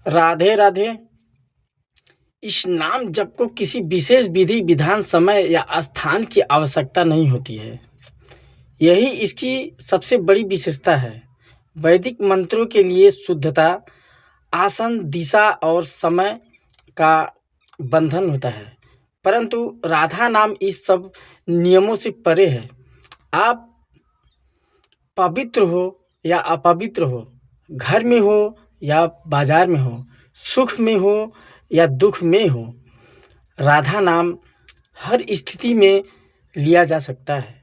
राधे राधे। इस नाम जप को किसी विशेष विधि विधान समय या स्थान की आवश्यकता नहीं होती है। यही इसकी सबसे बड़ी विशेषता है। वैदिक मंत्रों के लिए शुद्धता, आसन, दिशा और समय का बंधन होता है, परंतु राधा नाम इस सब नियमों से परे है। आप पवित्र हो या अपवित्र हो, घर में हो या बाजार में हो, सुख में हो या दुख में हो, राधा नाम हर स्थिति में लिया जा सकता है।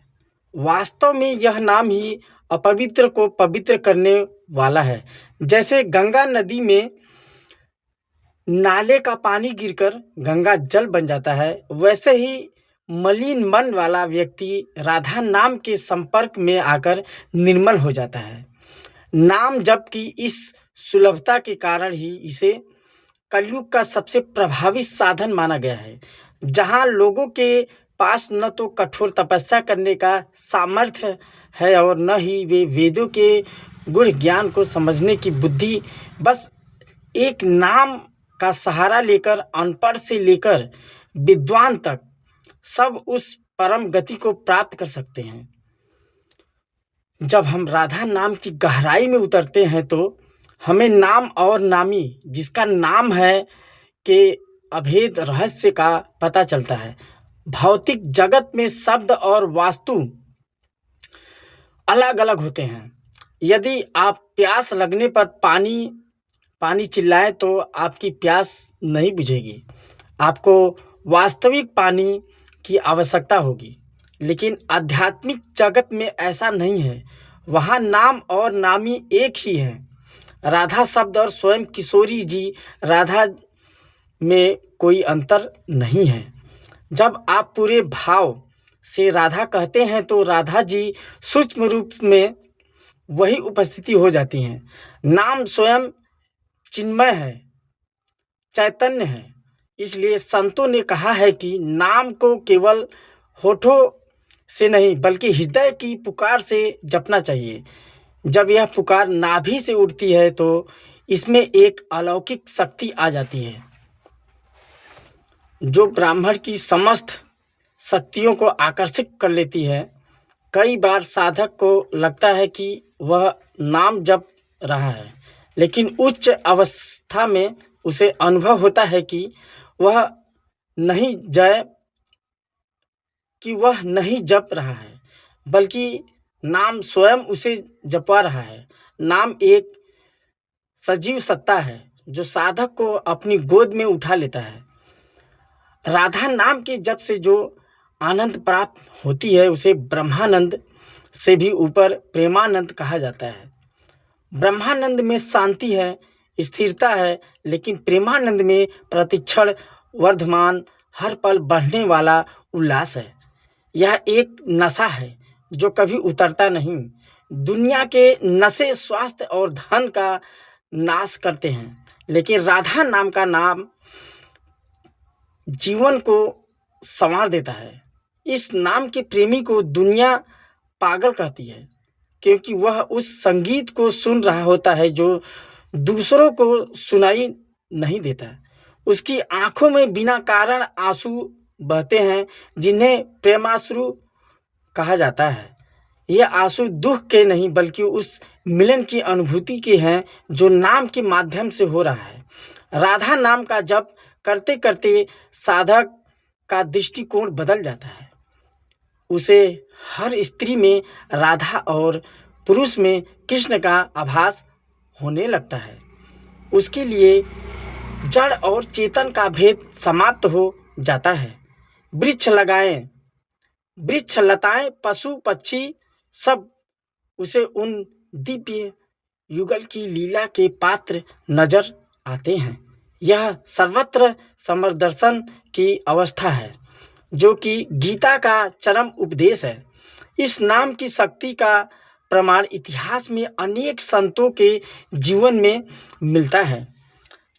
वास्तव में यह नाम ही अपवित्र को पवित्र करने वाला है। जैसे गंगा नदी में नाले का पानी गिरकर गंगा जल बन जाता है, वैसे ही मलिन मन वाला व्यक्ति राधा नाम के संपर्क में आकर निर्मल हो जाता है। नाम जप की इस सुलभता के कारण ही इसे कलयुग का सबसे प्रभावी साधन माना गया है। जहाँ लोगों के पास न तो कठोर तपस्या करने का सामर्थ्य है और न ही वे वेदों के गुण ज्ञान को समझने की बुद्धि, बस एक नाम का सहारा लेकर अनपढ़ से लेकर विद्वान तक सब उस परम गति को प्राप्त कर सकते हैं। जब हम राधा नाम की गहराई में उतरते हैं तो हमें नाम और नामी, जिसका नाम है, के अभेद रहस्य का पता चलता है। भौतिक जगत में शब्द और वास्तु अलग अलग होते हैं। यदि आप प्यास लगने पर पानी पानी चिल्लाएं तो आपकी प्यास नहीं बुझेगी, आपको वास्तविक पानी की आवश्यकता होगी। लेकिन आध्यात्मिक जगत में ऐसा नहीं है। वहाँ नाम और नामी एक ही है। राधा शब्द और स्वयं किशोरी जी राधा में कोई अंतर नहीं है। जब आप पूरे भाव से राधा कहते हैं तो राधा जी सूक्ष्म रूप में वही उपस्थिति हो जाती हैं। नाम स्वयं चिन्मय है, चैतन्य है। इसलिए संतों ने कहा है कि नाम को केवल होठों से नहीं बल्कि हृदय की पुकार से जपना चाहिए। जब यह पुकार नाभि से उठती है तो इसमें एक अलौकिक शक्ति आ जाती है, जो ब्राह्मण की समस्त शक्तियों को आकर्षित कर लेती है। कई बार साधक को लगता है कि वह नाम जप रहा है, लेकिन उच्च अवस्था में उसे अनुभव होता है कि वह नहीं जप रहा है, बल्कि नाम स्वयं उसे जपवा रहा है। नाम एक सजीव सत्ता है जो साधक को अपनी गोद में उठा लेता है। राधा नाम के जप से जो आनंद प्राप्त होती है उसे ब्रह्मानंद से भी ऊपर प्रेमानंद कहा जाता है। ब्रह्मानंद में शांति है, स्थिरता है, लेकिन प्रेमानंद में प्रतिक्षण वर्धमान, हर पल बढ़ने वाला उल्लास है। यह एक नशा है जो कभी उतरता नहीं। दुनिया के नशे स्वास्थ्य और धन का नाश करते हैं, लेकिन राधा नाम का नाम जीवन को संवार देता है। इस नाम के प्रेमी को दुनिया पागल कहती है, क्योंकि वह उस संगीत को सुन रहा होता है जो दूसरों को सुनाई नहीं देता। उसकी आंखों में बिना कारण आंसू बहते हैं, जिन्हें प्रेमाश्रु कहा जाता है। ये आंसू दुख के नहीं बल्कि उस मिलन की अनुभूति के हैं जो नाम के माध्यम से हो रहा है। राधा नाम का जप करते करते साधक का दृष्टिकोण बदल जाता है। उसे हर स्त्री में राधा और पुरुष में कृष्ण का आभास होने लगता है। उसके लिए जड़ और चेतन का भेद समाप्त हो जाता है। वृक्ष लगाएं, वृक्ष लताएं, पशु पक्षी सब उसे उन दिव्य युगल की लीला के पात्र नजर आते हैं। यह सर्वत्र समदर्शन की अवस्था है, जो कि गीता का चरम उपदेश है। इस नाम की शक्ति का प्रमाण इतिहास में अनेक संतों के जीवन में मिलता है।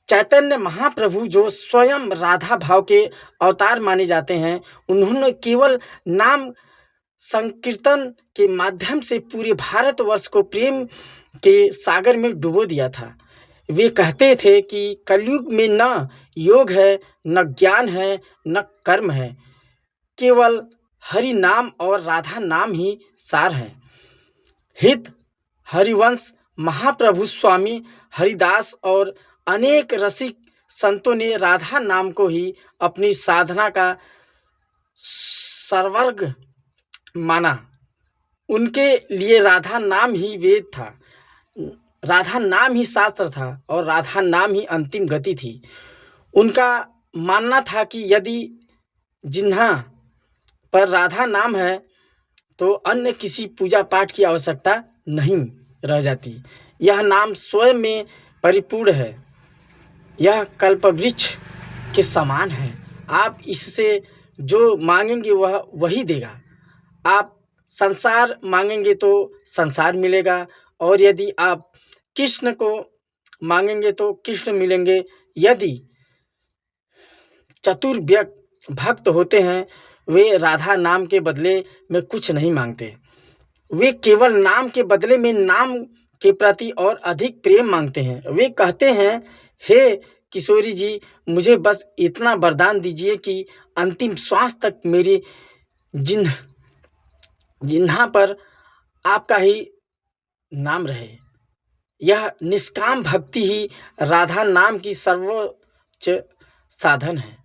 चैतन्य महाप्रभु, जो स्वयं राधा भाव के अवतार माने जाते हैं, उन्होंने केवल नाम संकीर्तन के माध्यम से पूरे भारतवर्ष को प्रेम के सागर में डुबो दिया था। वे कहते थे कि कलयुग में न योग है, न ज्ञान है, न कर्म है, केवल हरि नाम और राधा नाम ही सार है। हित हरिवंश महाप्रभु स्वामी हरिदास और अनेक रसिक संतों ने राधा नाम को ही अपनी साधना का सर्वर्ग माना। उनके लिए राधा नाम ही वेद था, राधा नाम ही शास्त्र था और राधा नाम ही अंतिम गति थी। उनका मानना था कि यदि जिन्हा पर राधा नाम है तो अन्य किसी पूजा पाठ की आवश्यकता नहीं रह जाती। यह नाम स्वयं में परिपूर्ण है, यह कल्पवृक्ष के समान है। आप इससे जो मांगेंगे वह वही देगा। आप संसार मांगेंगे तो संसार मिलेगा, और यदि आप कृष्ण को मांगेंगे तो कृष्ण मिलेंगे। यदि चतुर भक्त होते हैं वे राधा नाम के बदले में कुछ नहीं मांगते, वे केवल नाम के बदले में नाम के प्रति और अधिक प्रेम मांगते हैं। वे कहते हैं, हे किशोरी जी, मुझे बस इतना वरदान दीजिए कि अंतिम श्वास तक मेरी जिन्हा पर आपका ही नाम रहे। यह निष्काम भक्ति ही राधा नाम की सर्वोच्च साधन है।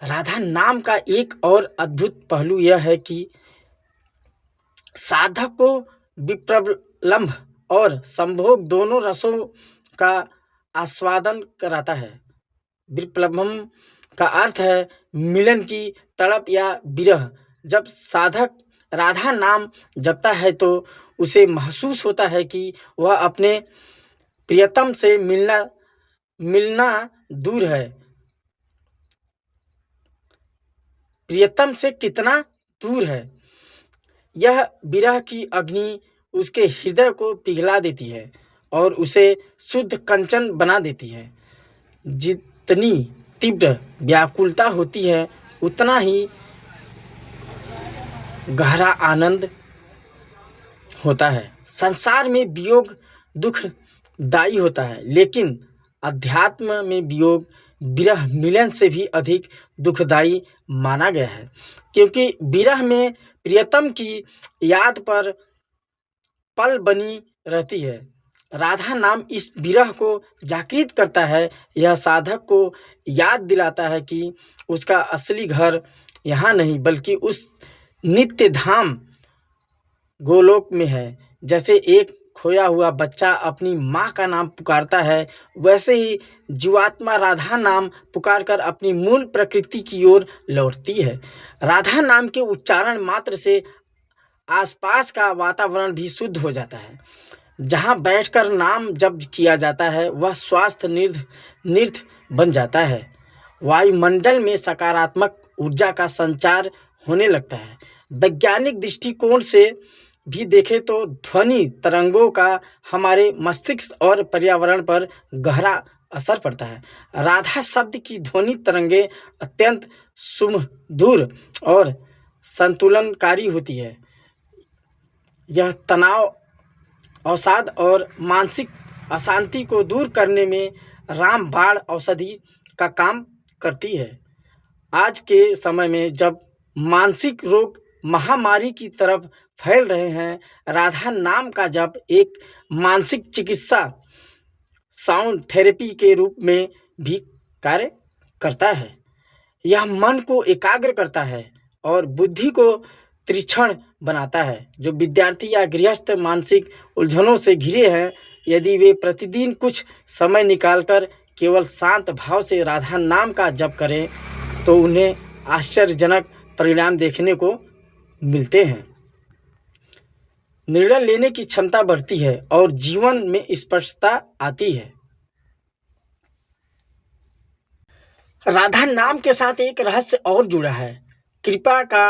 राधा नाम का एक और अद्भुत पहलू यह है कि साधक को विप्रलंभ और संभोग दोनों रसों का आस्वादन कराता है। विप्रलंभ का अर्थ है मिलन की तड़प या विरह। जब साधक राधा नाम जपता है तो उसे महसूस होता है कि वह अपने प्रियतम से मिलना दूर है। प्रियतम से कितना दूर है। यह विरह की अग्नि उसके हृदय को पिघला देती है और उसे शुद्ध कंचन बना देती है। जितनी तीव्र व्याकुलता होती है उतना ही गहरा आनंद होता है। संसार में वियोग दुखदायी होता है, लेकिन अध्यात्म में वियोग विरह मिलन से भी अधिक दुखदायी माना गया है, क्योंकि विरह में प्रियतम की याद पर पल बनी रहती है। राधा नाम इस विरह को जागृत करता है। यह साधक को याद दिलाता है कि उसका असली घर यहाँ नहीं बल्कि उस नित्य धाम गोलोक में है। जैसे एक खोया हुआ बच्चा अपनी माँ का नाम पुकारता है, वैसे ही जीवात्मा राधा नाम पुकारकर अपनी मूल प्रकृति की ओर लौटती है। राधा नाम के उच्चारण मात्र से आसपास का वातावरण भी शुद्ध हो जाता है। जहाँ बैठकर नाम जप किया जाता है वह स्वास्थ्य निर्ध बन जाता है। वायुमंडल में सकारात्मक ऊर्जा का संचार होने लगता है। वैज्ञानिक दृष्टिकोण से भी देखें तो ध्वनि तरंगों का हमारे मस्तिष्क और पर्यावरण पर गहरा असर पड़ता है। राधा शब्द की ध्वनि तरंगे अत्यंत सुमधुर और संतुलनकारी होती है। यह तनाव, अवसाद और मानसिक अशांति को दूर करने में रामबाण औषधि का काम करती है। आज के समय में जब मानसिक रोग महामारी की तरफ फैल रहे हैं, राधा नाम का जप एक मानसिक चिकित्सा साउंड थेरेपी के रूप में भी कार्य करता है। यह मन को एकाग्र करता है और बुद्धि को तीक्ष्ण बनाता है। जो विद्यार्थी या गृहस्थ मानसिक उलझनों से घिरे हैं, यदि वे प्रतिदिन कुछ समय निकालकर केवल शांत भाव से राधा नाम का जप करें तो उन्हें आश्चर्यजनक परिणाम देखने को मिलते हैं। निर्णय लेने की क्षमता बढ़ती है और जीवन में स्पष्टता आती है। राधा नाम के साथ एक रहस्य और जुड़ा है। कृपा का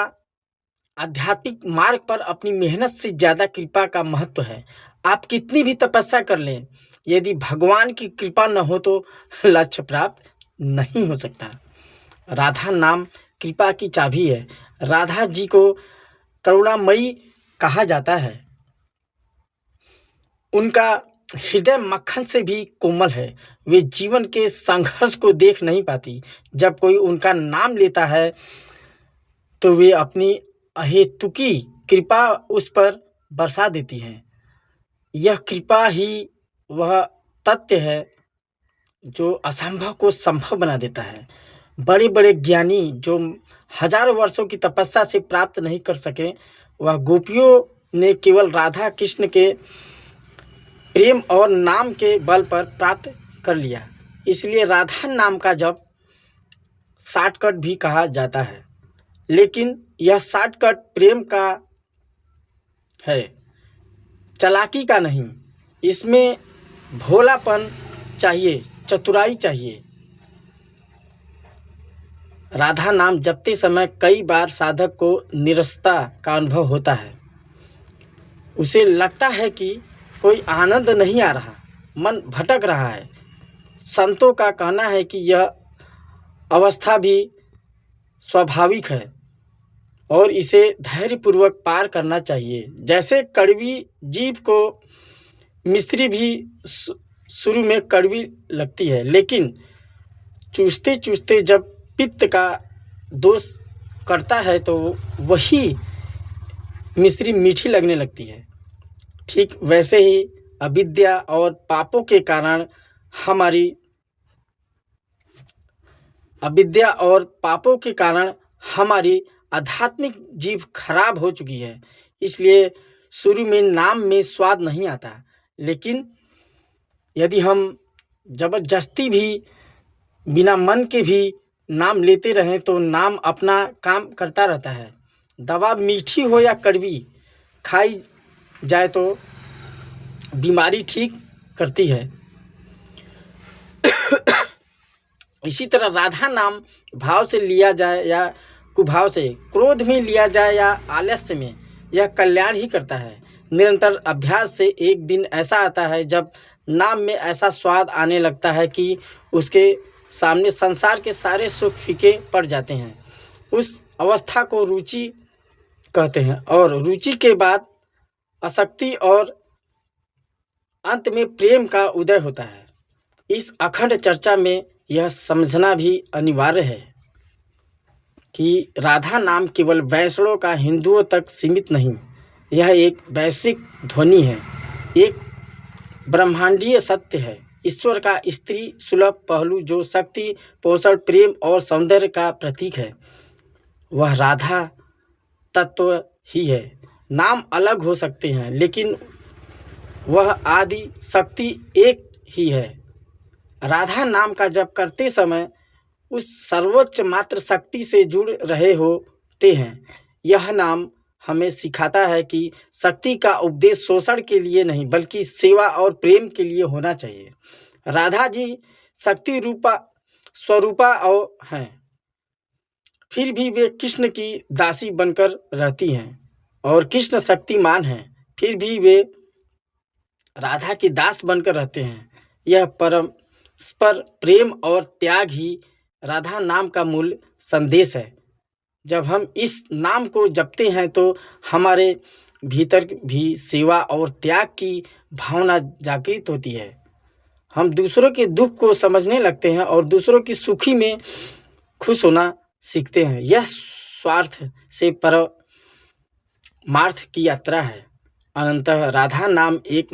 आध्यात्मिक मार्ग पर अपनी मेहनत से ज़्यादा कृपा का महत्व है। आप कितनी भी तपस्या कर लें, यदि भगवान की कृपा न हो तो लक्ष्य प्राप्त नहीं हो सकता। राधा नाम कृपा की चाबी है। राधा जी को करुणामयी कहा जाता है। उनका हृदय मक्खन से भी कोमल है। वे जीवन के संघर्ष को देख नहीं पाती। जब कोई उनका नाम लेता है तो वे अपनी अहेतुकी कृपा उस पर बरसा देती हैं। यह कृपा ही वह तथ्य है जो असंभव को संभव बना देता है। बड़े-बड़े ज्ञानी जो हजारों वर्षों की तपस्या से प्राप्त नहीं कर सके, वह गोपियों ने केवल राधा कृष्ण के प्रेम और नाम के बल पर प्राप्त कर लिया। इसलिए राधा नाम का जप शॉर्टकट भी कहा जाता है, लेकिन यह शॉर्टकट प्रेम का है, चालाकी का नहीं। इसमें भोलापन चाहिए, चतुराई चाहिए। राधा नाम जपते समय कई बार साधक को नीरसता का अनुभव होता है। उसे लगता है कि कोई आनंद नहीं आ रहा, मन भटक रहा है। संतों का कहना है कि यह अवस्था भी स्वाभाविक है और इसे धैर्यपूर्वक पार करना चाहिए। जैसे कड़वी जीभ को मिश्री भी शुरू में कड़वी लगती है, लेकिन चूसते चूसते जब पित्त का दोष करता है तो वही मिश्री मीठी लगने लगती है। ठीक वैसे ही अविद्या और पापों के कारण हमारी आध्यात्मिक जीभ खराब हो चुकी है। इसलिए शुरू में नाम में स्वाद नहीं आता, लेकिन यदि हम जबरदस्ती भी बिना मन के भी नाम लेते रहें तो नाम अपना काम करता रहता है। दवा मीठी हो या कड़वी खाई जाए तो बीमारी ठीक करती है। इसी तरह राधा नाम भाव से लिया जाए या कुभाव से, क्रोध में लिया जाए या आलस्य में, यह कल्याण ही करता है। निरंतर अभ्यास से एक दिन ऐसा आता है जब नाम में ऐसा स्वाद आने लगता है कि उसके सामने संसार के सारे सुख फीके पड़ जाते हैं। उस अवस्था को रुचि कहते हैं और रुचि के बाद आसक्ति और अंत में प्रेम का उदय होता है। इस अखंड चर्चा में यह समझना भी अनिवार्य है कि राधा नाम केवल वैष्णवों का हिंदुओं तक सीमित नहीं, यह एक वैश्विक ध्वनि है, एक ब्रह्मांडीय सत्य है। ईश्वर का स्त्री सुलभ पहलू जो शक्ति, पोषण, प्रेम और सौंदर्य का प्रतीक है, वह राधा तत्व ही है। नाम अलग हो सकते हैं, लेकिन वह आदि शक्ति एक ही है। राधा नाम का जप करते समय उस सर्वोच्च मात्र शक्ति से जुड़ रहे होते हैं। यह नाम हमें सिखाता है कि शक्ति का उपदेश शोषण के लिए नहीं, बल्कि सेवा और प्रेम के लिए होना चाहिए। राधा जी शक्ति रूपा स्वरूपा और हैं, फिर भी वे कृष्ण की दासी बनकर रहती हैं, और कृष्ण शक्तिमान हैं, फिर भी वे राधा की दास बनकर रहते हैं। यह परस्पर प्रेम और त्याग ही राधा नाम का मूल संदेश है। जब हम इस नाम को जपते हैं तो हमारे भीतर भी सेवा और त्याग की भावना जागृत होती है। हम दूसरों के दुख को समझने लगते हैं और दूसरों की सुखी में खुश होना सीखते हैं। यह स्वार्थ से परमार्थ की यात्रा है। अनंतः राधा नाम एक